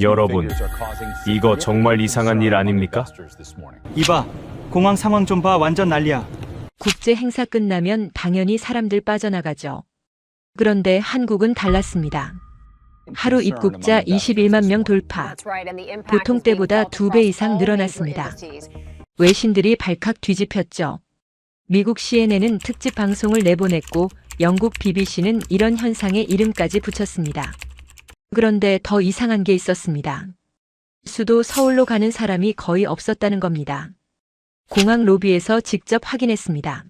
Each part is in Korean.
여러분, 이거 정말 이상한 일 아닙니까? 이봐, 공항 상황 좀 봐. 완전 난리야. 국제 행사 끝나면 당연히 사람들 빠져나가죠. 그런데 한국은 달랐습니다. 하루 입국자 21만 명 돌파. 보통 때보다 2배 이상 늘어났습니다. 외신들이 발칵 뒤집혔죠. 미국 CNN은 특집 방송을 내보냈고 영국 BBC는 이런 현상에 이름까지 붙였습니다. 그런데 더 이상한 게 있었습니다. 수도 서울로 가는 사람이 거의 없었다는 겁니다. 공항 로비에서 직접 확인했습니다.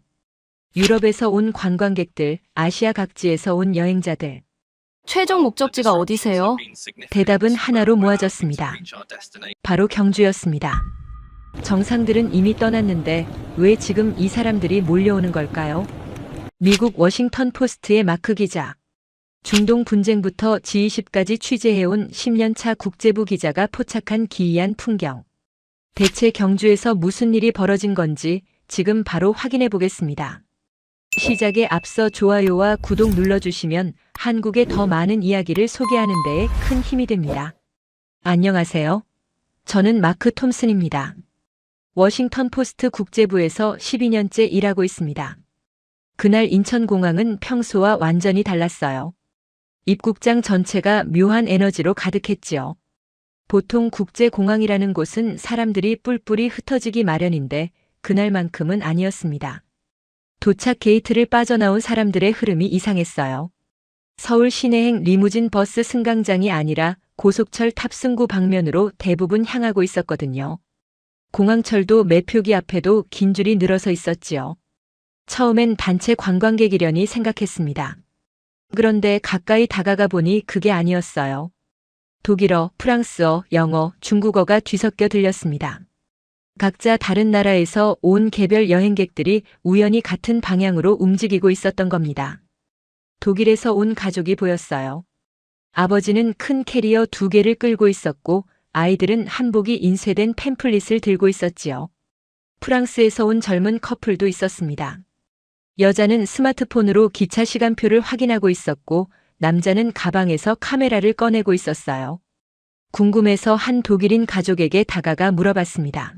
유럽에서 온 관광객들, 아시아 각지에서 온 여행자들. 최종 목적지가 어디세요? 대답은 하나로 모아졌습니다. 바로 경주였습니다. 정상들은 이미 떠났는데 왜 지금 이 사람들이 몰려오는 걸까요? 미국 워싱턴 포스트의 마크 기자. 중동 분쟁부터 G20까지 취재해온 10년차 국제부 기자가 포착한 기이한 풍경. 대체 경주에서 무슨 일이 벌어진 건지 지금 바로 확인해 보겠습니다. 시작에 앞서 좋아요와 구독 눌러주시면 한국의 더 많은 이야기를 소개하는 데에 큰 힘이 됩니다. 안녕하세요. 저는 마크 톰슨입니다. 워싱턴 포스트 국제부에서 12년째 일하고 있습니다. 그날 인천공항은 평소와 완전히 달랐어요. 입국장 전체가 묘한 에너지로 가득했지요. 보통 국제공항이라는 곳은 사람들이 뿔뿔이 흩어지기 마련인데 그날만큼은 아니었습니다. 도착 게이트를 빠져나온 사람들의 흐름이 이상했어요. 서울 시내행 리무진 버스 승강장이 아니라 고속철 탑승구 방면으로 대부분 향하고 있었거든요. 공항철도 매표기 앞에도 긴 줄이 늘어서 있었지요. 처음엔 단체 관광객이려니 생각했습니다. 그런데 가까이 다가가 보니 그게 아니었어요. 독일어, 프랑스어, 영어, 중국어가 뒤섞여 들렸습니다. 각자 다른 나라에서 온 개별 여행객들이 우연히 같은 방향으로 움직이고 있었던 겁니다. 독일에서 온 가족이 보였어요. 아버지는 큰 캐리어 2개를 끌고 있었고 아이들은 한복이 인쇄된 팸플릿을 들고 있었지요. 프랑스에서 온 젊은 커플도 있었습니다. 여자는 스마트폰으로 기차 시간표를 확인하고 있었고 남자는 가방에서 카메라를 꺼내고 있었어요. 궁금해서 한 독일인 가족에게 다가가 물어봤습니다.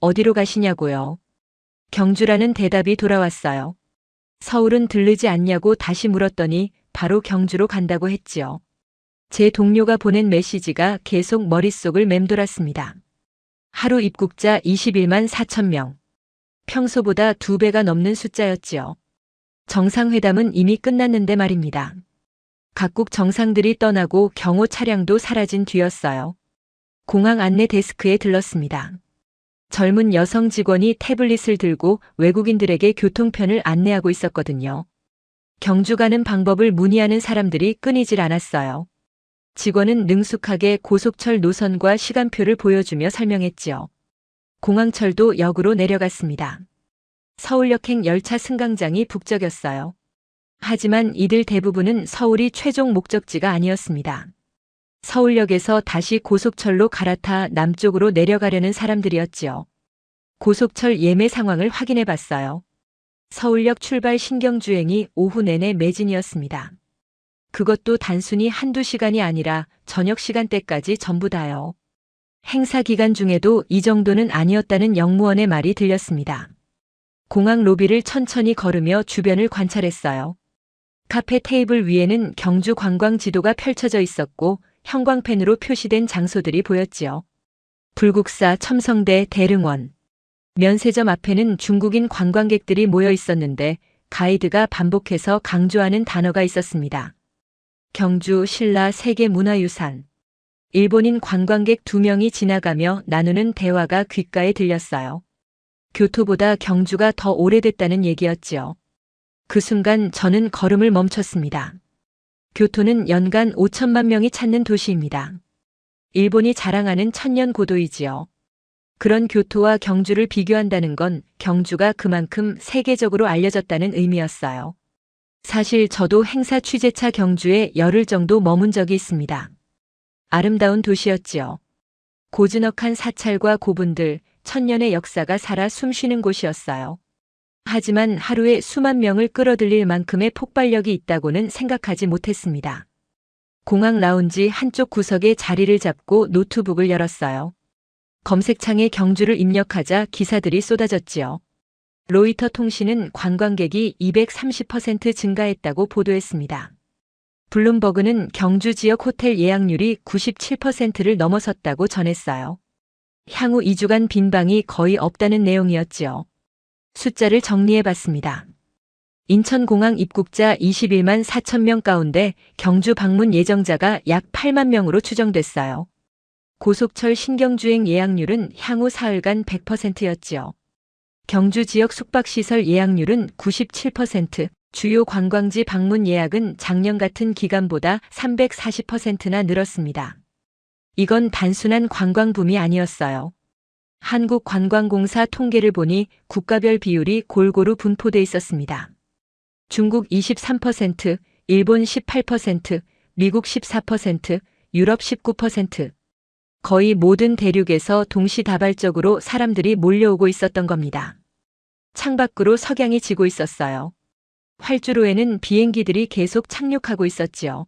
어디로 가시냐고요? 경주라는 대답이 돌아왔어요. 서울은 들르지 않냐고 다시 물었더니 바로 경주로 간다고 했지요. 제 동료가 보낸 메시지가 계속 머릿속을 맴돌았습니다. 하루 입국자 21만 4천 명. 평소보다 2배가 넘는 숫자였지요. 정상회담은 이미 끝났는데 말입니다. 각국 정상들이 떠나고 경호 차량도 사라진 뒤였어요. 공항 안내 데스크에 들렀습니다. 젊은 여성 직원이 태블릿을 들고 외국인들에게 교통편을 안내하고 있었거든요. 경주 가는 방법을 문의하는 사람들이 끊이질 않았어요. 직원은 능숙하게 고속철 노선과 시간표를 보여주며 설명했지요. 공항철도 역으로 내려갔습니다. 서울역행 열차 승강장이 북적였어요. 하지만 이들 대부분은 서울이 최종 목적지가 아니었습니다. 서울역에서 다시 고속철로 갈아타 남쪽으로 내려가려는 사람들이었지요. 고속철 예매 상황을 확인해 봤어요. 서울역 출발 신경주행이 오후 내내 매진이었습니다. 그것도 단순히 한두 시간이 아니라 저녁 시간대까지 전부 다요. 행사 기간 중에도 이 정도는 아니었다는 영무원의 말이 들렸습니다. 공항 로비를 천천히 걸으며 주변을 관찰했어요. 카페 테이블 위에는 경주 관광 지도가 펼쳐져 있었고 형광펜으로 표시된 장소들이 보였지요. 불국사, 첨성대, 대릉원. 면세점 앞에는 중국인 관광객들이 모여 있었는데 가이드가 반복해서 강조하는 단어가 있었습니다. 경주, 신라 세계문화유산. 일본인 관광객 2명이 지나가며 나누는 대화가 귓가에 들렸어요. 교토보다 경주가 더 오래됐다는 얘기였지요. 그 순간 저는 걸음을 멈췄습니다. 교토는 연간 5천만 명이 찾는 도시입니다. 일본이 자랑하는 천년 고도이지요. 그런 교토와 경주를 비교한다는 건 경주가 그만큼 세계적으로 알려졌다는 의미였어요. 사실 저도 행사 취재차 경주에 열흘 정도 머문 적이 있습니다. 아름다운 도시였지요. 고즈넉한 사찰과 고분들, 천년의 역사가 살아 숨쉬는 곳이었어요. 하지만 하루에 수만 명을 끌어들일 만큼의 폭발력이 있다고는 생각하지 못했습니다. 공항 라운지 한쪽 구석에 자리를 잡고 노트북을 열었어요. 검색창에 경주를 입력하자 기사들이 쏟아졌지요. 로이터 통신은 관광객이 230% 증가했다고 보도했습니다. 블룸버그는 경주 지역 호텔 예약률이 97%를 넘어섰다고 전했어요. 향후 2주간 빈방이 거의 없다는 내용이었지요. 숫자를 정리해봤습니다. 인천공항 입국자 21만 4천 명 가운데 경주 방문 예정자가 약 8만 명으로 추정됐어요. 고속철 신경주행 예약률은 향후 사흘간 100%였지요. 경주 지역 숙박시설 예약률은 97%, 주요 관광지 방문 예약은 작년 같은 기간보다 340%나 늘었습니다. 이건 단순한 관광붐이 아니었어요. 한국관광공사 통계를 보니 국가별 비율이 골고루 분포돼 있었습니다. 중국 23%, 일본 18%, 미국 14%, 유럽 19%. 거의 모든 대륙에서 동시다발적으로 사람들이 몰려오고 있었던 겁니다. 창밖으로 석양이 지고 있었어요. 활주로에는 비행기들이 계속 착륙하고 있었지요.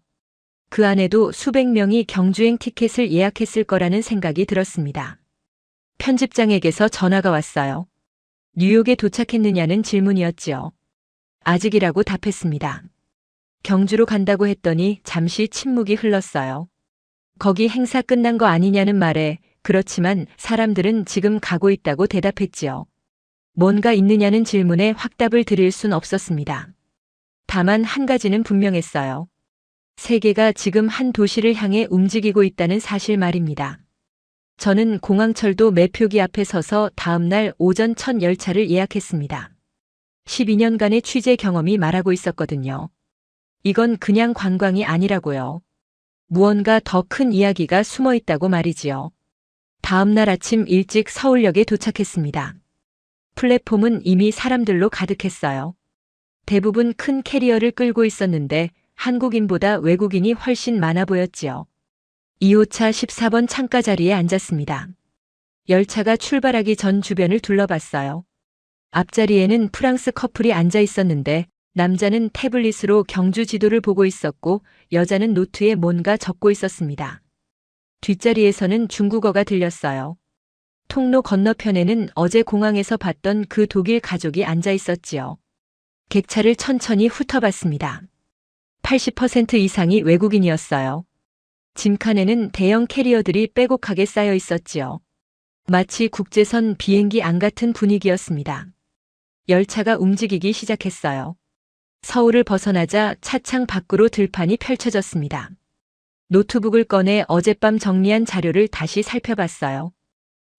그 안에도 수백 명이 경주행 티켓을 예약했을 거라는 생각이 들었습니다. 편집장에게서 전화가 왔어요. 뉴욕에 도착했느냐는 질문이었지요. 아직이라고 답했습니다. 경주로 간다고 했더니 잠시 침묵이 흘렀어요. 거기 행사 끝난 거 아니냐는 말에 그렇지만 사람들은 지금 가고 있다고 대답했지요. 뭔가 있느냐는 질문에 확답을 드릴 순 없었습니다. 다만 한 가지는 분명했어요. 세계가 지금 한 도시를 향해 움직이고 있다는 사실 말입니다. 저는 공항철도 매표기 앞에 서서 다음날 오전 첫 열차를 예약했습니다. 12년간의 취재 경험이 말하고 있었거든요. 이건 그냥 관광이 아니라고요. 무언가 더 큰 이야기가 숨어 있다고 말이지요. 다음날 아침 일찍 서울역에 도착했습니다. 플랫폼은 이미 사람들로 가득했어요. 대부분 큰 캐리어를 끌고 있었는데 한국인보다 외국인이 훨씬 많아 보였지요. 2호차 14번 창가 자리에 앉았습니다. 열차가 출발하기 전 주변을 둘러봤어요. 앞자리에는 프랑스 커플이 앉아 있었는데 남자는 태블릿으로 경주 지도를 보고 있었고 여자는 노트에 뭔가 적고 있었습니다. 뒷자리에서는 중국어가 들렸어요. 통로 건너편에는 어제 공항에서 봤던 그 독일 가족이 앉아 있었지요. 객차를 천천히 훑어봤습니다. 80% 이상이 외국인이었어요. 짐칸에는 대형 캐리어들이 빼곡하게 쌓여 있었지요. 마치 국제선 비행기 안 같은 분위기였습니다. 열차가 움직이기 시작했어요. 서울을 벗어나자 차창 밖으로 들판이 펼쳐졌습니다. 노트북을 꺼내 어젯밤 정리한 자료를 다시 살펴봤어요.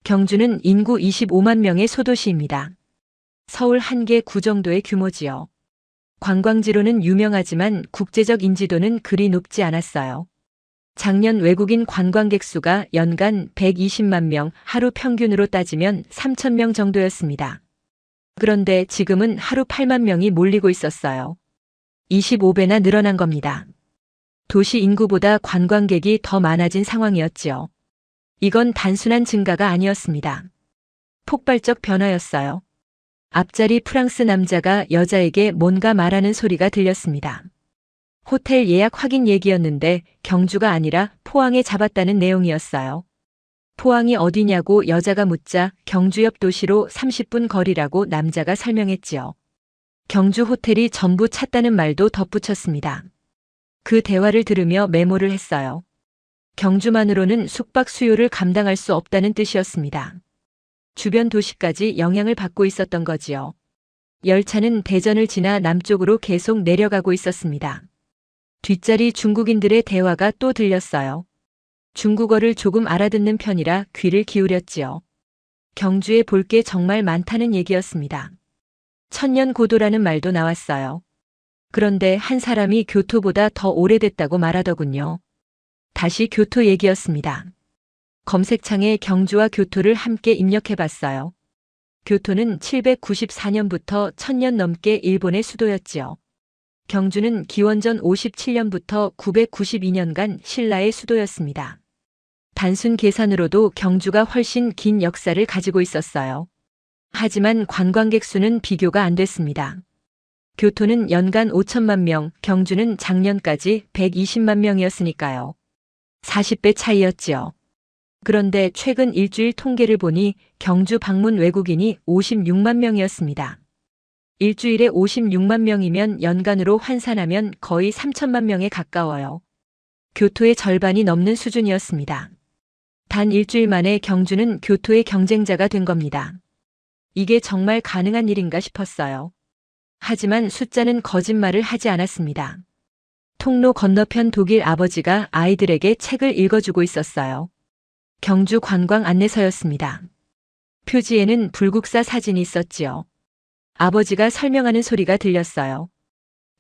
경주는 인구 25만 명의 소도시입니다. 서울 한 개 구 정도의 규모지요. 관광지로는 유명하지만 국제적 인지도는 그리 높지 않았어요. 작년 외국인 관광객 수가 연간 120만 명, 하루 평균으로 따지면 3천 명 정도였습니다. 그런데 지금은 하루 8만 명이 몰리고 있었어요. 25배나 늘어난 겁니다. 도시 인구보다 관광객이 더 많아진 상황이었지요. 이건 단순한 증가가 아니었습니다. 폭발적 변화였어요. 앞자리 프랑스 남자가 여자에게 뭔가 말하는 소리가 들렸습니다. 호텔 예약 확인 얘기였는데 경주가 아니라 포항에 잡았다는 내용이었어요. 포항이 어디냐고 여자가 묻자 경주 옆 도시로 30분 거리라고 남자가 설명했지요. 경주 호텔이 전부 찼다는 말도 덧붙였습니다. 그 대화를 들으며 메모를 했어요. 경주만으로는 숙박 수요를 감당할 수 없다는 뜻이었습니다. 주변 도시까지 영향을 받고 있었던 거지요. 열차는 대전을 지나 남쪽으로 계속 내려가고 있었습니다. 뒷자리 중국인들의 대화가 또 들렸어요. 중국어를 조금 알아듣는 편이라 귀를 기울였지요. 경주에 볼 게 정말 많다는 얘기였습니다. 천년 고도라는 말도 나왔어요. 그런데 한 사람이 교토보다 더 오래됐다고 말하더군요. 다시 교토 얘기였습니다. 검색창에 경주와 교토를 함께 입력해봤어요. 교토는 794년부터 1000년 넘게 일본의 수도였지요. 경주는 기원전 57년부터 992년간 신라의 수도였습니다. 단순 계산으로도 경주가 훨씬 긴 역사를 가지고 있었어요. 하지만 관광객 수는 비교가 안 됐습니다. 교토는 연간 5천만 명, 경주는 작년까지 120만 명이었으니까요. 40배 차이였지요. 그런데 최근 일주일 통계를 보니 경주 방문 외국인이 56만 명이었습니다. 일주일에 56만 명이면 연간으로 환산하면 거의 3천만 명에 가까워요. 교토의 절반이 넘는 수준이었습니다. 단 일주일 만에 경주는 교토의 경쟁자가 된 겁니다. 이게 정말 가능한 일인가 싶었어요. 하지만 숫자는 거짓말을 하지 않았습니다. 통로 건너편 독일 아버지가 아이들에게 책을 읽어주고 있었어요. 경주 관광 안내서였습니다. 표지에는 불국사 사진이 있었지요. 아버지가 설명하는 소리가 들렸어요.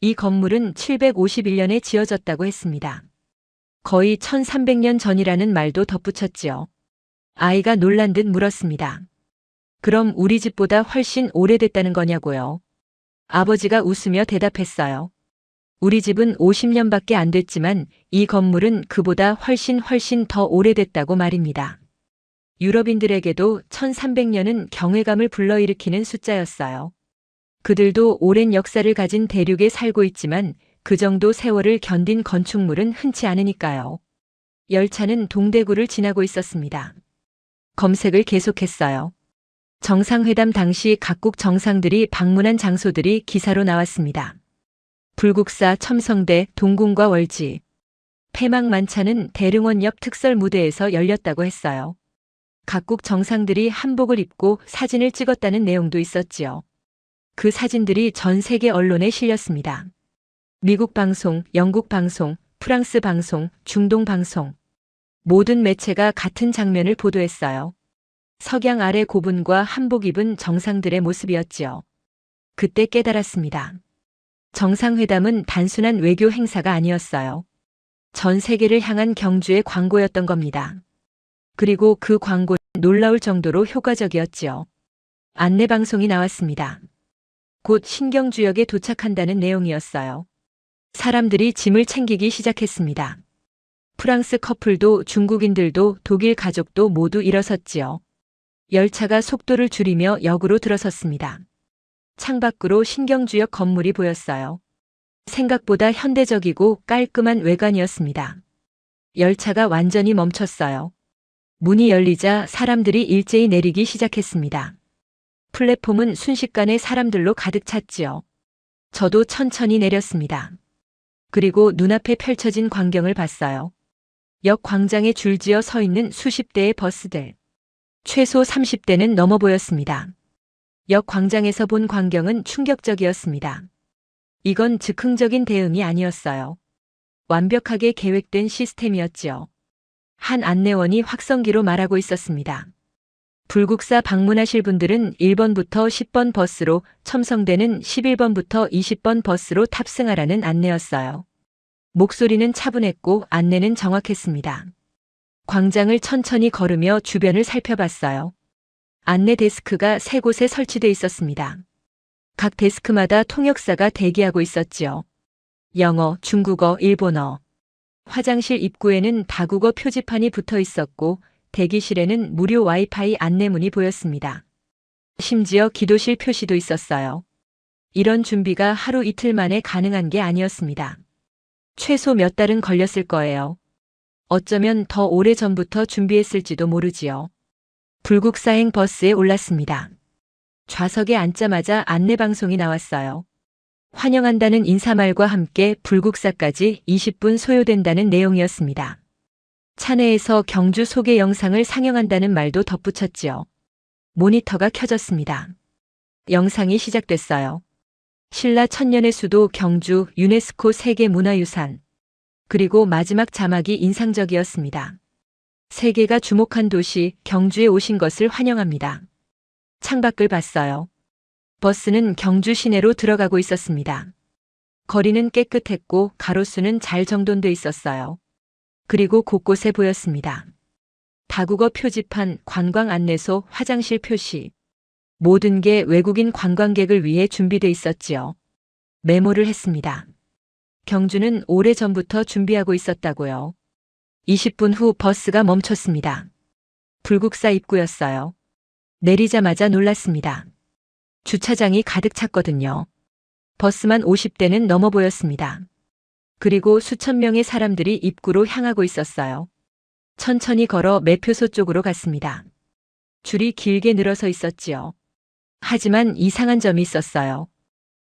이 건물은 751년에 지어졌다고 했습니다. 거의 1300년 전이라는 말도 덧붙였지요. 아이가 놀란 듯 물었습니다. 그럼 우리 집보다 훨씬 오래됐다는 거냐고요? 아버지가 웃으며 대답했어요. 우리 집은 50년밖에 안 됐지만 이 건물은 그보다 훨씬 더 오래됐다고 말입니다. 유럽인들에게도 1300년은 경외감을 불러일으키는 숫자였어요. 그들도 오랜 역사를 가진 대륙에 살고 있지만 그 정도 세월을 견딘 건축물은 흔치 않으니까요. 열차는 동대구를 지나고 있었습니다. 검색을 계속했어요. 정상회담 당시 각국 정상들이 방문한 장소들이 기사로 나왔습니다. 불국사, 첨성대, 동궁과 월지. 폐막만찬은 대릉원 옆 특설 무대에서 열렸다고 했어요. 각국 정상들이 한복을 입고 사진을 찍었다는 내용도 있었지요. 그 사진들이 전 세계 언론에 실렸습니다. 미국 방송, 영국 방송, 프랑스 방송, 중동 방송. 모든 매체가 같은 장면을 보도했어요. 석양 아래 고분과 한복 입은 정상들의 모습이었지요. 그때 깨달았습니다. 정상회담은 단순한 외교 행사가 아니었어요. 전 세계를 향한 경주의 광고였던 겁니다. 그리고 그 광고는 놀라울 정도로 효과적이었지요. 안내방송이 나왔습니다. 곧 신경주역에 도착한다는 내용이었어요. 사람들이 짐을 챙기기 시작했습니다. 프랑스 커플도 중국인들도 독일 가족도 모두 일어섰지요. 열차가 속도를 줄이며 역으로 들어섰습니다. 창밖으로 신경주역 건물이 보였어요. 생각보다 현대적이고 깔끔한 외관이었습니다. 열차가 완전히 멈췄어요. 문이 열리자 사람들이 일제히 내리기 시작했습니다. 플랫폼은 순식간에 사람들로 가득 찼지요. 저도 천천히 내렸습니다. 그리고 눈앞에 펼쳐진 광경을 봤어요. 역 광장에 줄지어 서 있는 수십 대의 버스들. 최소 30대는 넘어 보였습니다. 역 광장에서 본 광경은 충격적이었습니다. 이건 즉흥적인 대응이 아니었어요. 완벽하게 계획된 시스템이었지요. 한 안내원이 확성기로 말하고 있었습니다. 불국사 방문하실 분들은 1번부터 10번 버스로, 첨성대는 11번부터 20번 버스로 탑승하라는 안내였어요. 목소리는 차분했고 안내는 정확했습니다. 광장을 천천히 걸으며 주변을 살펴봤어요. 안내 데스크가 3곳에 설치돼 있었습니다. 각 데스크마다 통역사가 대기하고 있었지요. 영어, 중국어, 일본어. 화장실 입구에는 다국어 표지판이 붙어 있었고 대기실에는 무료 와이파이 안내문이 보였습니다. 심지어 기도실 표시도 있었어요. 이런 준비가 하루 이틀 만에 가능한 게 아니었습니다. 최소 몇 달은 걸렸을 거예요. 어쩌면 더 오래전부터 준비했을지도 모르지요. 불국사행 버스에 올랐습니다. 좌석에 앉자마자 안내방송이 나왔어요. 환영한다는 인사말과 함께 불국사까지 20분 소요된다는 내용이었습니다. 차내에서 경주 소개 영상을 상영한다는 말도 덧붙였지요. 모니터가 켜졌습니다. 영상이 시작됐어요. 신라 천년의 수도 경주 유네스코 세계문화유산. 그리고 마지막 자막이 인상적이었습니다. 세계가 주목한 도시 경주에 오신 것을 환영합니다. 창밖을 봤어요. 버스는 경주 시내로 들어가고 있었습니다. 거리는 깨끗했고 가로수는 잘 정돈돼 있었어요. 그리고 곳곳에 보였습니다. 다국어 표지판, 관광 안내소, 화장실 표시. 모든 게 외국인 관광객을 위해 준비돼 있었지요. 메모를 했습니다. 경주는 오래전부터 준비하고 있었다고요. 20분 후 버스가 멈췄습니다. 불국사 입구였어요. 내리자마자 놀랐습니다. 주차장이 가득 찼거든요. 버스만 50대는 넘어 보였습니다. 그리고 수천 명의 사람들이 입구로 향하고 있었어요. 천천히 걸어 매표소 쪽으로 갔습니다. 줄이 길게 늘어서 있었지요. 하지만 이상한 점이 있었어요.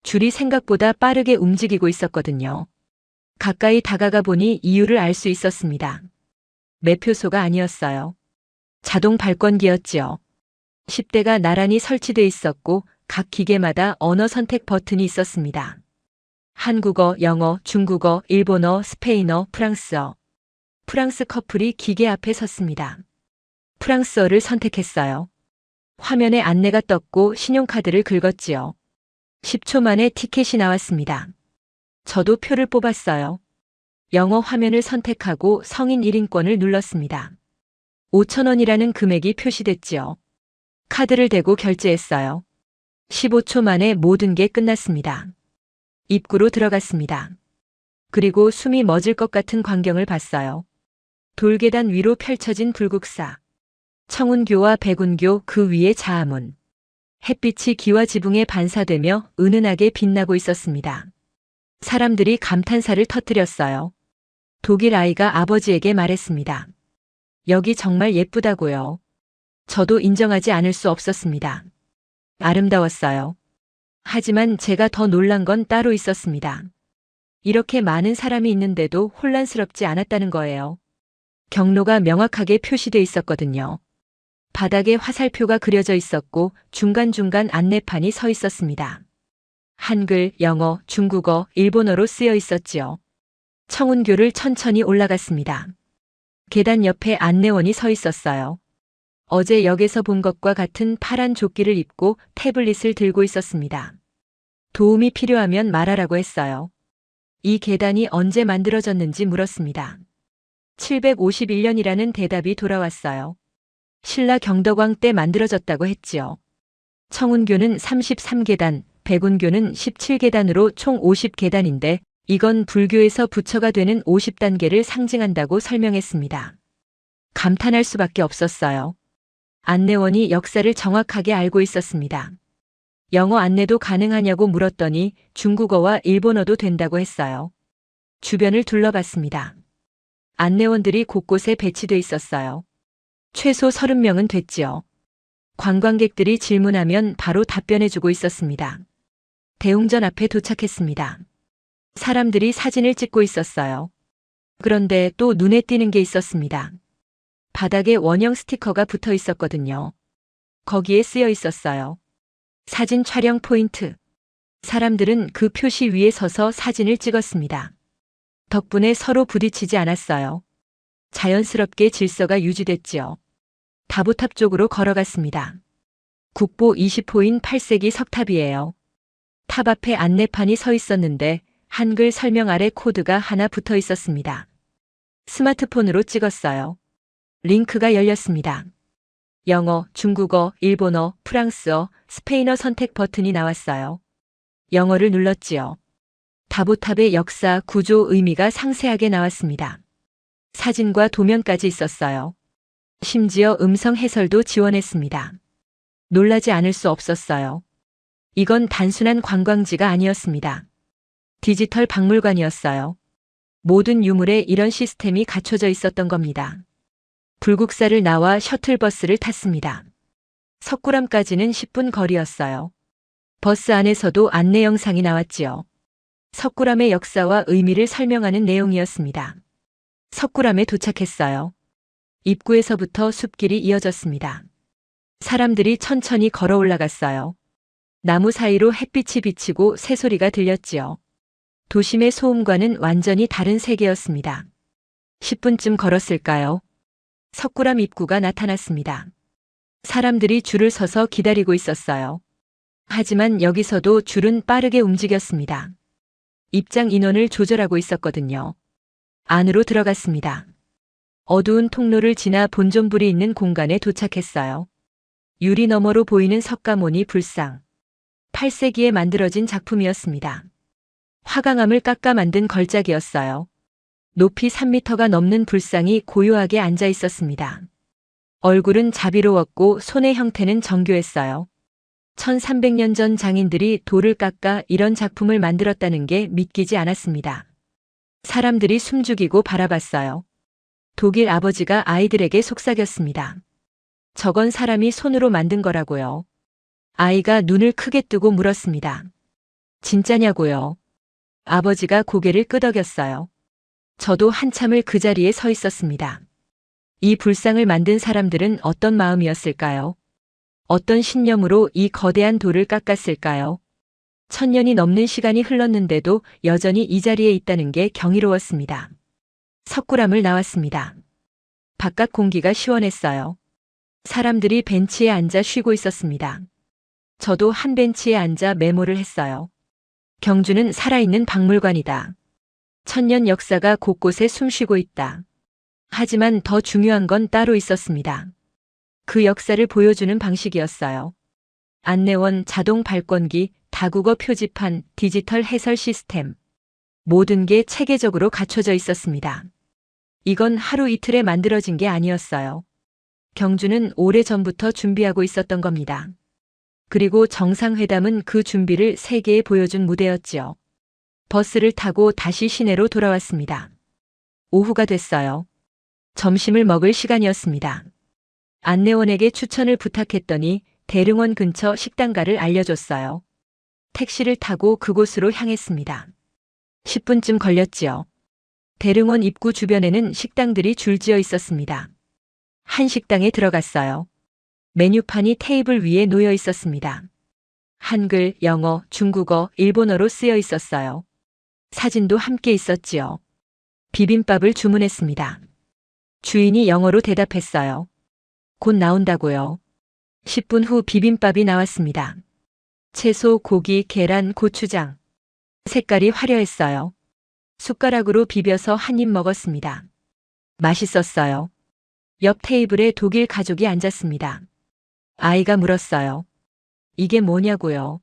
줄이 생각보다 빠르게 움직이고 있었거든요. 가까이 다가가 보니 이유를 알 수 있었습니다. 매표소가 아니었어요. 자동 발권기였지요. 10대가 나란히 설치돼 있었고 각 기계마다 언어 선택 버튼이 있었습니다. 한국어, 영어, 중국어, 일본어, 스페인어, 프랑스어. 프랑스 커플이 기계 앞에 섰습니다. 프랑스어를 선택했어요. 화면에 안내가 떴고 신용카드를 긁었지요. 10초 만에 티켓이 나왔습니다. 저도 표를 뽑았어요. 영어 화면을 선택하고 성인 1인권을 눌렀습니다. 5,000원이라는 금액이 표시됐지요. 카드를 대고 결제했어요. 15초 만에 모든 게 끝났습니다. 입구로 들어갔습니다. 그리고 숨이 멎을 것 같은 광경을 봤어요. 돌계단 위로 펼쳐진 불국사. 청운교와 백운교 그 위에 자아문. 햇빛이 기와 지붕에 반사되며 은은하게 빛나고 있었습니다. 사람들이 감탄사를 터뜨렸어요. 독일 아이가 아버지에게 말했습니다. 여기 정말 예쁘다고요. 저도 인정하지 않을 수 없었습니다. 아름다웠어요. 하지만 제가 더 놀란 건 따로 있었습니다. 이렇게 많은 사람이 있는데도 혼란스럽지 않았다는 거예요. 경로가 명확하게 표시돼 있었거든요. 바닥에 화살표가 그려져 있었고 중간중간 안내판이 서 있었습니다. 한글, 영어, 중국어, 일본어로 쓰여 있었지요. 청운교를 천천히 올라갔습니다. 계단 옆에 안내원이 서 있었어요. 어제 역에서 본 것과 같은 파란 조끼를 입고 태블릿을 들고 있었습니다. 도움이 필요하면 말하라고 했어요. 이 계단이 언제 만들어졌는지 물었습니다. 751년이라는 대답이 돌아왔어요. 신라 경덕왕 때 만들어졌다고 했지요. 청운교는 33계단, 백운교는 17계단으로 총 50계단인데 이건 불교에서 부처가 되는 50단계를 상징한다고 설명했습니다. 감탄할 수밖에 없었어요. 안내원이 역사를 정확하게 알고 있었습니다. 영어 안내도 가능하냐고 물었더니 중국어와 일본어도 된다고 했어요. 주변을 둘러봤습니다. 안내원들이 곳곳에 배치돼 있었어요. 최소 30명은 됐지요. 관광객들이 질문하면 바로 답변해주고 있었습니다. 대웅전 앞에 도착했습니다. 사람들이 사진을 찍고 있었어요. 그런데 또 눈에 띄는 게 있었습니다. 바닥에 원형 스티커가 붙어 있었거든요. 거기에 쓰여 있었어요. 사진 촬영 포인트. 사람들은 그 표시 위에 서서 사진을 찍었습니다. 덕분에 서로 부딪히지 않았어요. 자연스럽게 질서가 유지됐지요. 다보탑 쪽으로 걸어갔습니다. 국보 20호인 8세기 석탑이에요. 탑 앞에 안내판이 서 있었는데 한글 설명 아래 코드가 하나 붙어 있었습니다. 스마트폰으로 찍었어요. 링크가 열렸습니다. 영어, 중국어, 일본어, 프랑스어, 스페인어 선택 버튼이 나왔어요. 영어를 눌렀지요. 다보탑의 역사, 구조, 의미가 상세하게 나왔습니다. 사진과 도면까지 있었어요. 심지어 음성 해설도 지원했습니다. 놀라지 않을 수 없었어요. 이건 단순한 관광지가 아니었습니다. 디지털 박물관이었어요. 모든 유물에 이런 시스템이 갖춰져 있었던 겁니다. 불국사를 나와 셔틀버스를 탔습니다. 석굴암까지는 10분 거리였어요. 버스 안에서도 안내 영상이 나왔지요. 석굴암의 역사와 의미를 설명하는 내용이었습니다. 석굴암에 도착했어요. 입구에서부터 숲길이 이어졌습니다. 사람들이 천천히 걸어 올라갔어요. 나무 사이로 햇빛이 비치고 새소리가 들렸지요. 도심의 소음과는 완전히 다른 세계였습니다. 10분쯤 걸었을까요? 석굴암 입구가 나타났습니다. 사람들이 줄을 서서 기다리고 있었어요. 하지만 여기서도 줄은 빠르게 움직였습니다. 입장 인원을 조절하고 있었거든요. 안으로 들어갔습니다. 어두운 통로를 지나 본존불이 있는 공간에 도착했어요. 유리 너머로 보이는 석가모니 불상. 8세기에 만들어진 작품이었습니다. 화강암을 깎아 만든 걸작이었어요. 높이 3m가 넘는 불상이 고요하게 앉아 있었습니다. 얼굴은 자비로웠고 손의 형태는 정교했어요. 1300년 전 장인들이 돌을 깎아 이런 작품을 만들었다는 게 믿기지 않았습니다. 사람들이 숨죽이고 바라봤어요. 독일 아버지가 아이들에게 속삭였습니다. 저건 사람이 손으로 만든 거라고요. 아이가 눈을 크게 뜨고 물었습니다. 진짜냐고요? 아버지가 고개를 끄덕였어요. 저도 한참을 그 자리에 서 있었습니다. 이 불상을 만든 사람들은 어떤 마음이었을까요? 어떤 신념으로 이 거대한 돌을 깎았을까요? 1000년이 넘는 시간이 흘렀는데도 여전히 이 자리에 있다는 게 경이로웠습니다. 석굴암을 나왔습니다. 바깥 공기가 시원했어요. 사람들이 벤치에 앉아 쉬고 있었습니다. 저도 한 벤치에 앉아 메모를 했어요. 경주는 살아있는 박물관이다. 1000년 역사가 곳곳에 숨쉬고 있다. 하지만 더 중요한 건 따로 있었습니다. 그 역사를 보여주는 방식이었어요. 안내원, 자동 발권기, 다국어 표지판, 디지털 해설 시스템. 모든 게 체계적으로 갖춰져 있었습니다. 이건 하루 이틀에 만들어진 게 아니었어요. 경주는 오래전부터 준비하고 있었던 겁니다. 그리고 정상회담은 그 준비를 세계에 보여준 무대였지요. 버스를 타고 다시 시내로 돌아왔습니다. 오후가 됐어요. 점심을 먹을 시간이었습니다. 안내원에게 추천을 부탁했더니 대릉원 근처 식당가를 알려줬어요. 택시를 타고 그곳으로 향했습니다. 10분쯤 걸렸지요. 대릉원 입구 주변에는 식당들이 줄지어 있었습니다. 한 식당에 들어갔어요. 메뉴판이 테이블 위에 놓여 있었습니다. 한글, 영어, 중국어, 일본어로 쓰여 있었어요. 사진도 함께 있었지요. 비빔밥을 주문했습니다. 주인이 영어로 대답했어요. 곧 나온다고요. 10분 후 비빔밥이 나왔습니다. 채소, 고기, 계란, 고추장. 색깔이 화려했어요. 숟가락으로 비벼서 한 입 먹었습니다. 맛있었어요. 옆 테이블에 독일 가족이 앉았습니다. 아이가 물었어요. 이게 뭐냐고요?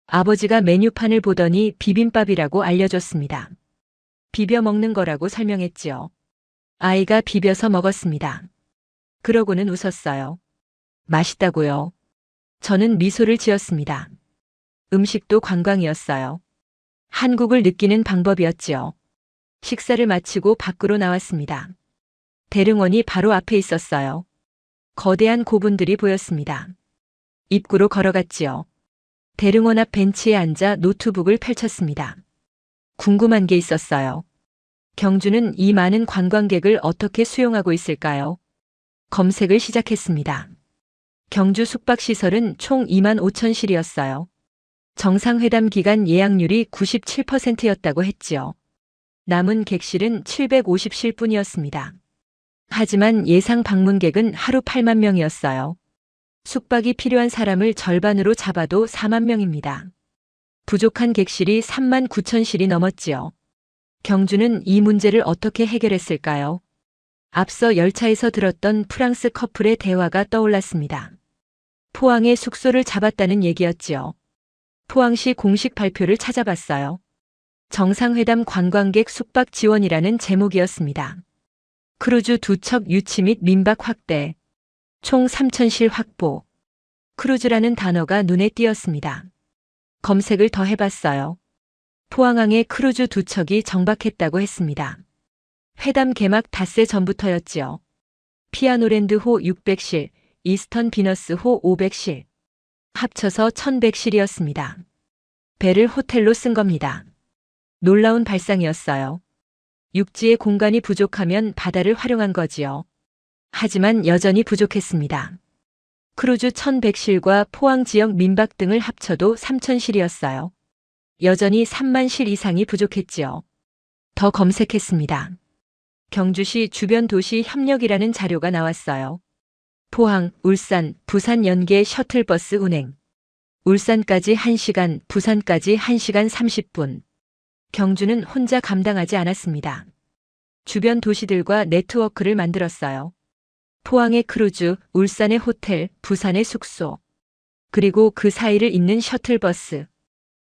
아버지가 메뉴판을 보더니 비빔밥이라고 알려줬습니다. 비벼 먹는 거라고 설명했지요. 아이가 비벼서 먹었습니다. 그러고는 웃었어요. 맛있다고요. 저는 미소를 지었습니다. 음식도 관광이었어요. 한국을 느끼는 방법이었지요. 식사를 마치고 밖으로 나왔습니다. 대릉원이 바로 앞에 있었어요. 거대한 고분들이 보였습니다. 입구로 걸어갔지요. 대릉원 앞 벤치에 앉아 노트북을 펼쳤습니다. 궁금한 게 있었어요. 경주는 이 많은 관광객을 어떻게 수용하고 있을까요? 검색을 시작했습니다. 경주 숙박시설은 총 25,000실이었어요. 정상회담 기간 예약률이 97%였다고 했지요. 남은 객실은 750실 뿐이었습니다. 하지만 예상 방문객은 하루 8만 명이었어요. 숙박이 필요한 사람을 절반으로 잡아도 4만 명입니다. 부족한 객실이 3만 9천실이 넘었지요. 경주는 이 문제를 어떻게 해결했을까요? 앞서 열차에서 들었던 프랑스 커플의 대화가 떠올랐습니다. 포항에 숙소를 잡았다는 얘기였지요. 포항시 공식 발표를 찾아봤어요. 정상회담 관광객 숙박 지원이라는 제목이었습니다. 크루즈 2척 유치 및 민박 확대, 총 3,000실 확보. 크루즈라는 단어가 눈에 띄었습니다. 검색을 더 해봤어요. 포항항에 크루즈 2척이 정박했다고 했습니다. 회담 개막 닷새 전부터였지요. 피아노랜드호 600실, 이스턴 비너스호 500실. 합쳐서 1,100실이었습니다. 배를 호텔로 쓴 겁니다. 놀라운 발상이었어요. 육지의 공간이 부족하면 바다를 활용한 거지요. 하지만 여전히 부족했습니다. 크루즈 1,100실과 포항 지역 민박 등을 합쳐도 3,000실이었어요. 여전히 3만 실 이상이 부족했지요. 더 검색했습니다. 경주시 주변 도시 협력이라는 자료가 나왔어요. 포항, 울산, 부산 연계 셔틀버스 운행. 울산까지 1시간, 부산까지 1시간 30분. 경주는 혼자 감당하지 않았습니다. 주변 도시들과 네트워크를 만들었어요. 포항의 크루즈, 울산의 호텔, 부산의 숙소. 그리고 그 사이를 잇는 셔틀버스.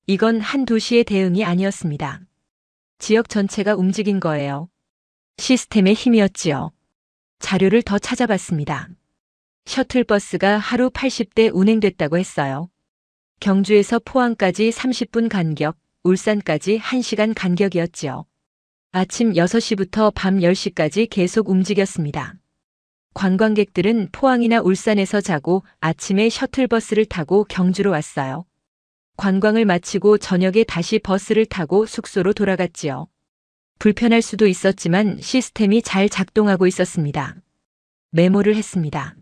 이건 한 도시의 대응이 아니었습니다. 지역 전체가 움직인 거예요. 시스템의 힘이었지요. 자료를 더 찾아봤습니다. 셔틀버스가 하루 80대 운행됐다고 했어요. 경주에서 포항까지 30분 간격, 울산까지 1시간 간격이었지요. 아침 6시부터 밤 10시까지 계속 움직였습니다. 관광객들은 포항이나 울산에서 자고 아침에 셔틀버스를 타고 경주로 왔어요. 관광을 마치고 저녁에 다시 버스를 타고 숙소로 돌아갔지요. 불편할 수도 있었지만 시스템이 잘 작동하고 있었습니다. 메모를 했습니다.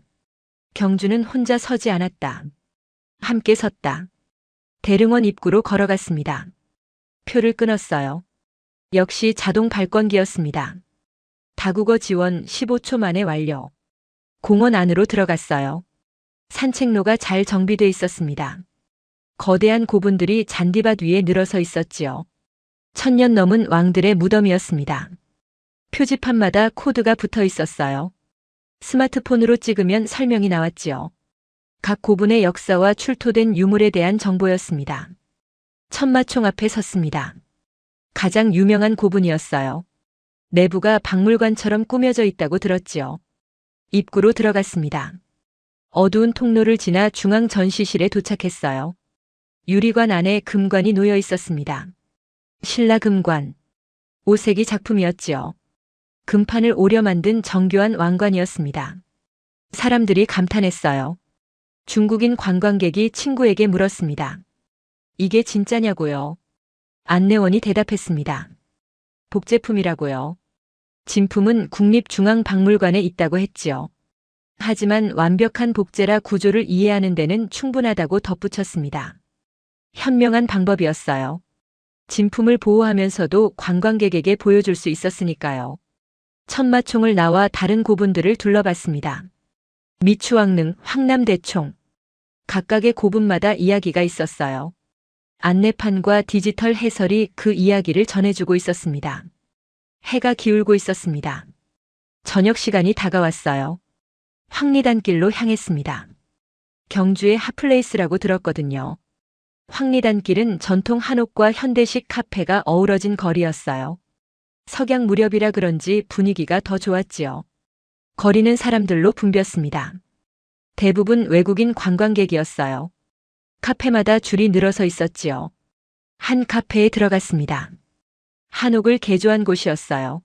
경주는 혼자 서지 않았다. 함께 섰다. 대릉원 입구로 걸어갔습니다. 표를 끊었어요. 역시 자동 발권기였습니다. 다국어 지원 15초 만에 완료. 공원 안으로 들어갔어요. 산책로가 잘 정비돼 있었습니다. 거대한 고분들이 잔디밭 위에 늘어서 있었지요. 1000년 넘은 왕들의 무덤이었습니다. 표지판마다 코드가 붙어 있었어요. 스마트폰으로 찍으면 설명이 나왔지요. 각 고분의 역사와 출토된 유물에 대한 정보였습니다. 천마총 앞에 섰습니다. 가장 유명한 고분이었어요. 내부가 박물관처럼 꾸며져 있다고 들었지요. 입구로 들어갔습니다. 어두운 통로를 지나 중앙 전시실에 도착했어요. 유리관 안에 금관이 놓여 있었습니다. 신라금관. 5세기 작품이었지요. 금판을 오려 만든 정교한 왕관이었습니다. 사람들이 감탄했어요. 중국인 관광객이 친구에게 물었습니다. 이게 진짜냐고요? 안내원이 대답했습니다. 복제품이라고요. 진품은 국립중앙박물관에 있다고 했지요. 하지만 완벽한 복제라 구조를 이해하는 데는 충분하다고 덧붙였습니다. 현명한 방법이었어요. 진품을 보호하면서도 관광객에게 보여줄 수 있었으니까요. 천마총을 나와 다른 고분들을 둘러봤습니다. 미추왕릉, 황남대총. 각각의 고분마다 이야기가 있었어요. 안내판과 디지털 해설이 그 이야기를 전해주고 있었습니다. 해가 기울고 있었습니다. 저녁 시간이 다가왔어요. 황리단길로 향했습니다. 경주의 핫플레이스라고 들었거든요. 황리단길은 전통 한옥과 현대식 카페가 어우러진 거리였어요. 석양 무렵이라 그런지 분위기가 더 좋았지요. 거리는 사람들로 붐볐습니다. 대부분 외국인 관광객이었어요. 카페마다 줄이 늘어서 있었지요. 한 카페에 들어갔습니다. 한옥을 개조한 곳이었어요.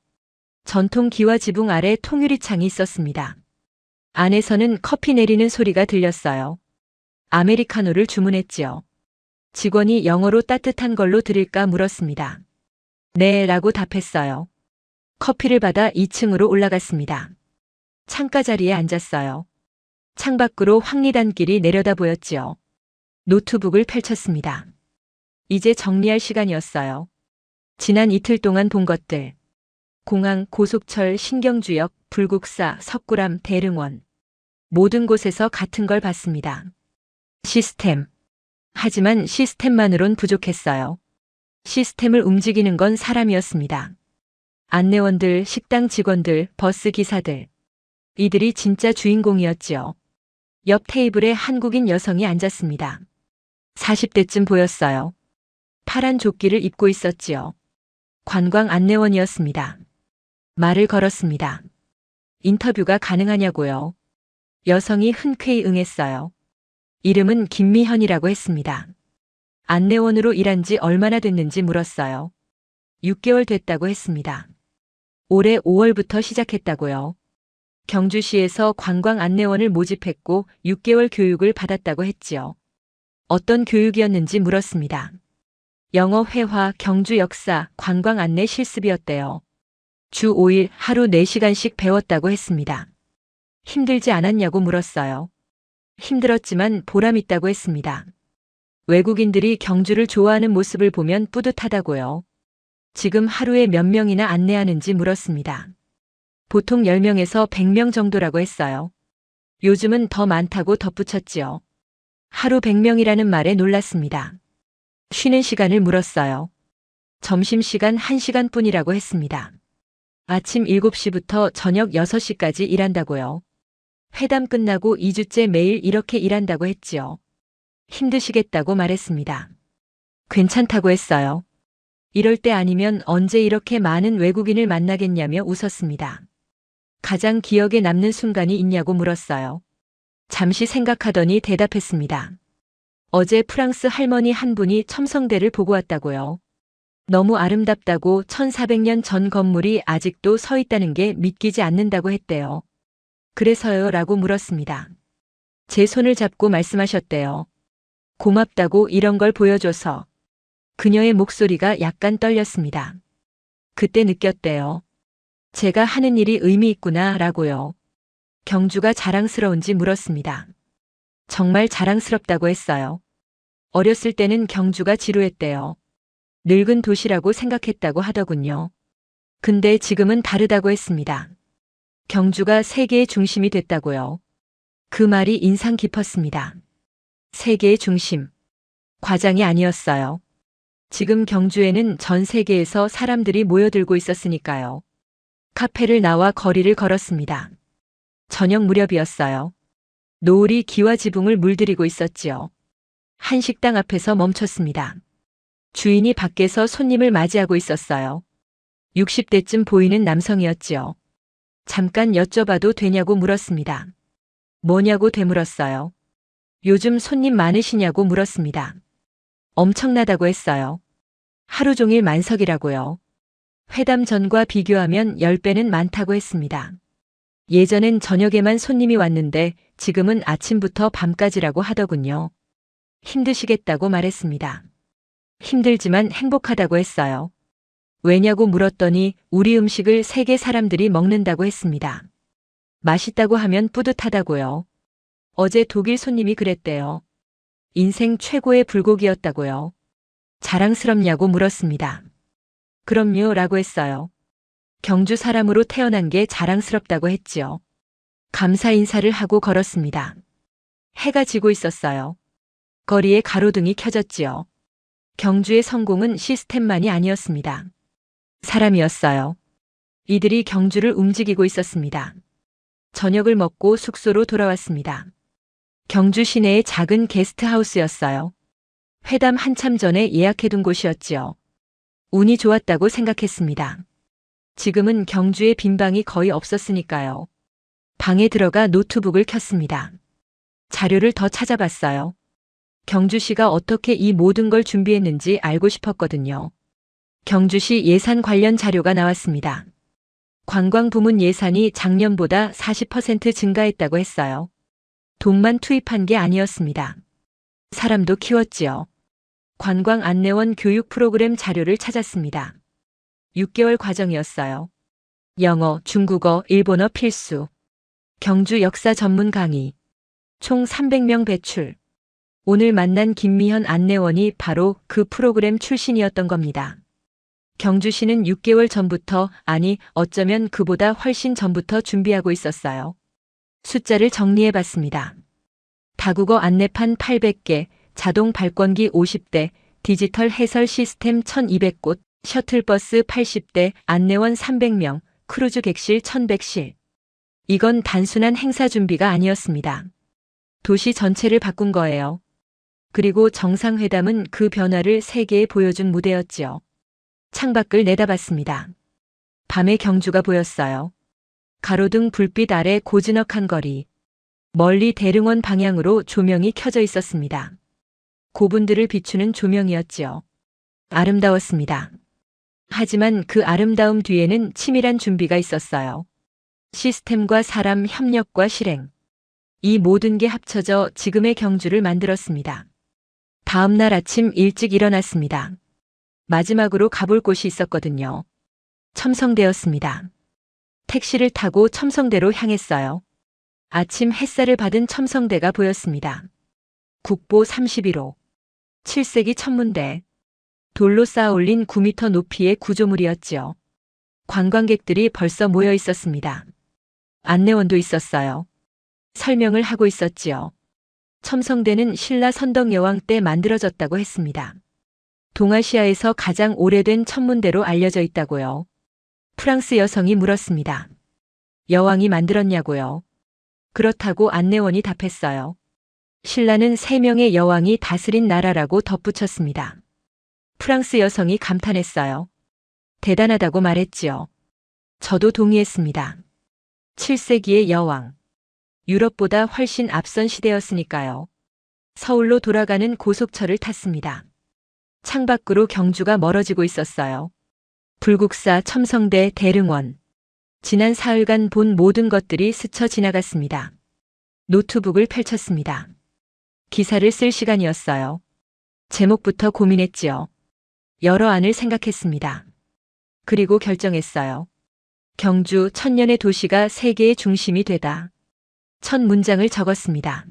전통 기와 지붕 아래 통유리창이 있었습니다. 안에서는 커피 내리는 소리가 들렸어요. 아메리카노를 주문했지요. 직원이 영어로 따뜻한 걸로 드릴까 물었습니다. 네, 라고 답했어요. 커피를 받아 2층으로 올라갔습니다. 창가 자리에 앉았어요. 창밖으로 황리단길이 내려다 보였지요. 노트북을 펼쳤습니다. 이제 정리할 시간이었어요. 지난 이틀 동안 본 것들. 공항, 고속철, 신경주역, 불국사, 석굴암, 대릉원. 모든 곳에서 같은 걸 봤습니다. 시스템. 하지만 시스템만으론 부족했어요. 시스템을 움직이는 건 사람이었습니다. 안내원들, 식당 직원들, 버스 기사들. 이들이 진짜 주인공이었지요. 옆 테이블에 한국인 여성이 앉았습니다. 40대쯤 보였어요. 파란 조끼를 입고 있었지요. 관광 안내원이었습니다. 말을 걸었습니다. 인터뷰가 가능하냐고요. 여성이 흔쾌히 응했어요. 이름은 김미현이라고 했습니다. 안내원으로 일한 지 얼마나 됐는지 물었어요. 6개월 됐다고 했습니다. 올해 5월부터 시작했다고요. 경주시에서 관광 안내원을 모집했고 6개월 교육을 받았다고 했지요. 어떤 교육이었는지 물었습니다. 영어 회화, 경주 역사, 관광 안내 실습이었대요. 주 5일 하루 4시간씩 배웠다고 했습니다. 힘들지 않았냐고 물었어요. 힘들었지만 보람있다고 했습니다. 외국인들이 경주를 좋아하는 모습을 보면 뿌듯하다고요. 지금 하루에 몇 명이나 안내하는지 물었습니다. 보통 10명에서 100명 정도라고 했어요. 요즘은 더 많다고 덧붙였지요. 하루 100명이라는 말에 놀랐습니다. 쉬는 시간을 물었어요. 점심시간 1시간뿐이라고 했습니다. 아침 7시부터 저녁 6시까지 일한다고요. 회담 끝나고 2주째 매일 이렇게 일한다고 했지요. 힘드시겠다고 말했습니다. 괜찮다고 했어요. 이럴 때 아니면 언제 이렇게 많은 외국인을 만나겠냐며 웃었습니다. 가장 기억에 남는 순간이 있냐고 물었어요. 잠시 생각하더니 대답했습니다. 어제 프랑스 할머니 한 분이 첨성대를 보고 왔다고요. 너무 아름답다고 1400년 전 건물이 아직도 서 있다는 게 믿기지 않는다고 했대요. 그래서요? 라고 물었습니다. 제 손을 잡고 말씀하셨대요. 고맙다고 이런 걸 보여줘서. 그녀의 목소리가 약간 떨렸습니다. 그때 느꼈대요. 제가 하는 일이 의미 있구나 라고요. 경주가 자랑스러운지 물었습니다. 정말 자랑스럽다고 했어요. 어렸을 때는 경주가 지루했대요. 늙은 도시라고 생각했다고 하더군요. 근데 지금은 다르다고 했습니다. 경주가 세계의 중심이 됐다고요. 그 말이 인상 깊었습니다. 세계의 중심. 과장이 아니었어요. 지금 경주에는 전 세계에서 사람들이 모여들고 있었으니까요. 카페를 나와 거리를 걸었습니다. 저녁 무렵이었어요. 노을이 기와 지붕을 물들이고 있었지요. 한 식당 앞에서 멈췄습니다. 주인이 밖에서 손님을 맞이하고 있었어요. 60대쯤 보이는 남성이었지요. 잠깐 여쭤봐도 되냐고 물었습니다. 뭐냐고 되물었어요. 요즘 손님 많으시냐고 물었습니다. 엄청나다고 했어요. 하루 종일 만석이라고요. 회담 전과 비교하면 10배는 많다고 했습니다. 예전엔 저녁에만 손님이 왔는데 지금은 아침부터 밤까지라고 하더군요. 힘드시겠다고 말했습니다. 힘들지만 행복하다고 했어요. 왜냐고 물었더니 우리 음식을 세계 사람들이 먹는다고 했습니다. 맛있다고 하면 뿌듯하다고요. 어제 독일 손님이 그랬대요. 인생 최고의 불고기였다고요. 자랑스럽냐고 물었습니다. 그럼요 라고 했어요. 경주 사람으로 태어난 게 자랑스럽다고 했지요. 감사 인사를 하고 걸었습니다. 해가 지고 있었어요. 거리에 가로등이 켜졌지요. 경주의 성공은 시스템만이 아니었습니다. 사람이었어요. 이들이 경주를 움직이고 있었습니다. 저녁을 먹고 숙소로 돌아왔습니다. 경주 시내의 작은 게스트하우스였어요. 회담 한참 전에 예약해둔 곳이었지요. 운이 좋았다고 생각했습니다. 지금은 경주에 빈 방이 거의 없었으니까요. 방에 들어가 노트북을 켰습니다. 자료를 더 찾아봤어요. 경주시가 어떻게 이 모든 걸 준비했는지 알고 싶었거든요. 경주시 예산 관련 자료가 나왔습니다. 관광 부문 예산이 작년보다 40% 증가했다고 했어요. 돈만 투입한 게 아니었습니다. 사람도 키웠지요. 관광 안내원 교육 프로그램 자료를 찾았습니다. 6개월 과정이었어요. 영어, 중국어, 일본어 필수. 경주 역사 전문 강의. 총 300명 배출. 오늘 만난 김미현 안내원이 바로 그 프로그램 출신이었던 겁니다. 경주시는 6개월 전부터, 아니 어쩌면 그보다 훨씬 전부터 준비하고 있었어요. 숫자를 정리해 봤습니다. 다국어 안내판 800개, 자동 발권기 50대, 디지털 해설 시스템 1200곳, 셔틀버스 80대, 안내원 300명, 크루즈 객실 1100실. 이건 단순한 행사 준비가 아니었습니다. 도시 전체를 바꾼 거예요. 그리고 정상회담은 그 변화를 세계에 보여준 무대였지요. 창밖을 내다봤습니다. 밤의 경주가 보였어요. 가로등 불빛 아래 고즈넉한 거리. 멀리 대릉원 방향으로 조명이 켜져 있었습니다. 고분들을 비추는 조명이었지요. 아름다웠습니다. 하지만 그 아름다움 뒤에는 치밀한 준비가 있었어요. 시스템과 사람, 협력과 실행. 이 모든 게 합쳐져 지금의 경주를 만들었습니다. 다음 날 아침 일찍 일어났습니다. 마지막으로 가볼 곳이 있었거든요. 첨성대였습니다. 택시를 타고 첨성대로 향했어요. 아침 햇살을 받은 첨성대가 보였습니다. 국보 31호. 7세기 천문대. 돌로 쌓아 올린 9m 높이의 구조물이었지요. 관광객들이 벌써 모여 있었습니다. 안내원도 있었어요. 설명을 하고 있었지요. 첨성대는 신라 선덕 여왕 때 만들어졌다고 했습니다. 동아시아에서 가장 오래된 천문대로 알려져 있다고요. 프랑스 여성이 물었습니다. 여왕이 만들었냐고요. 그렇다고 안내원이 답했어요. 신라는 3명의 여왕이 다스린 나라라고 덧붙였습니다. 프랑스 여성이 감탄했어요. 대단하다고 말했지요. 저도 동의했습니다. 7세기의 여왕. 유럽보다 훨씬 앞선 시대였으니까요. 서울로 돌아가는 고속철을 탔습니다. 창밖으로 경주가 멀어지고 있었어요. 불국사, 첨성대, 대릉원. 지난 사흘간 본 모든 것들이 스쳐 지나갔습니다. 노트북을 펼쳤습니다. 기사를 쓸 시간이었어요. 제목부터 고민했지요. 여러 안을 생각했습니다. 그리고 결정했어요. 경주 천년의 도시가 세계의 중심이 되다. 첫 문장을 적었습니다.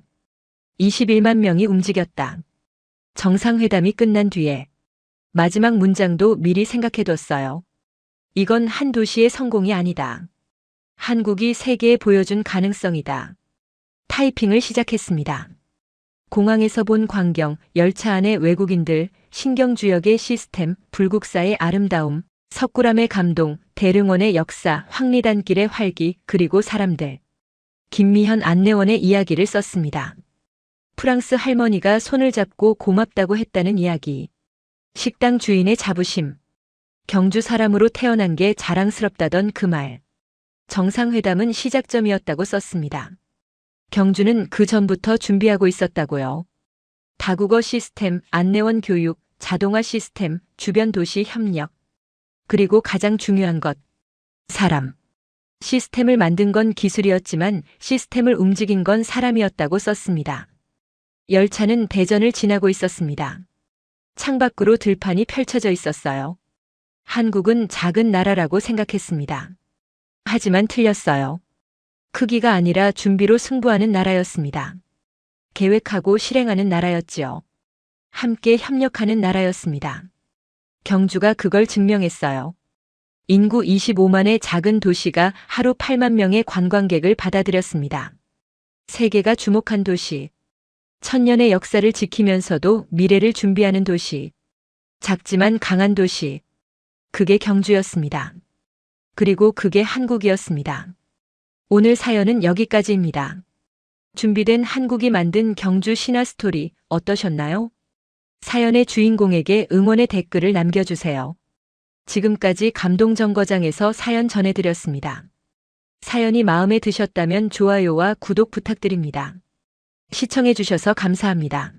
21만 명이 움직였다. 정상회담이 끝난 뒤에 마지막 문장도 미리 생각해뒀어요. 이건 한 도시의 성공이 아니다. 한국이 세계에 보여준 가능성이다. 타이핑을 시작했습니다. 공항에서 본 광경, 열차 안의 외국인들, 신경주역의 시스템, 불국사의 아름다움, 석굴암의 감동, 대릉원의 역사, 황리단길의 활기, 그리고 사람들. 김미현 안내원의 이야기를 썼습니다. 프랑스 할머니가 손을 잡고 고맙다고 했다는 이야기. 식당 주인의 자부심. 경주 사람으로 태어난 게 자랑스럽다던 그 말. 정상회담은 시작점이었다고 썼습니다. 경주는 그 전부터 준비하고 있었다고요. 다국어 시스템, 안내원 교육, 자동화 시스템, 주변 도시 협력. 그리고 가장 중요한 것. 사람. 시스템을 만든 건 기술이었지만 시스템을 움직인 건 사람이었다고 썼습니다. 열차는 대전을 지나고 있었습니다. 창밖으로 들판이 펼쳐져 있었어요. 한국은 작은 나라라고 생각했습니다. 하지만 틀렸어요. 크기가 아니라 준비로 승부하는 나라였습니다. 계획하고 실행하는 나라였지요. 함께 협력하는 나라였습니다. 경주가 그걸 증명했어요. 인구 25만의 작은 도시가 하루 8만 명의 관광객을 받아들였습니다. 세계가 주목한 도시. 천년의 역사를 지키면서도 미래를 준비하는 도시. 작지만 강한 도시. 그게 경주였습니다. 그리고 그게 한국이었습니다. 오늘 사연은 여기까지입니다. 준비된 한국이 만든 경주 신화 스토리 어떠셨나요? 사연의 주인공에게 응원의 댓글을 남겨주세요. 지금까지 감동정거장에서 사연 전해드렸습니다. 사연이 마음에 드셨다면 좋아요와 구독 부탁드립니다. 시청해주셔서 감사합니다.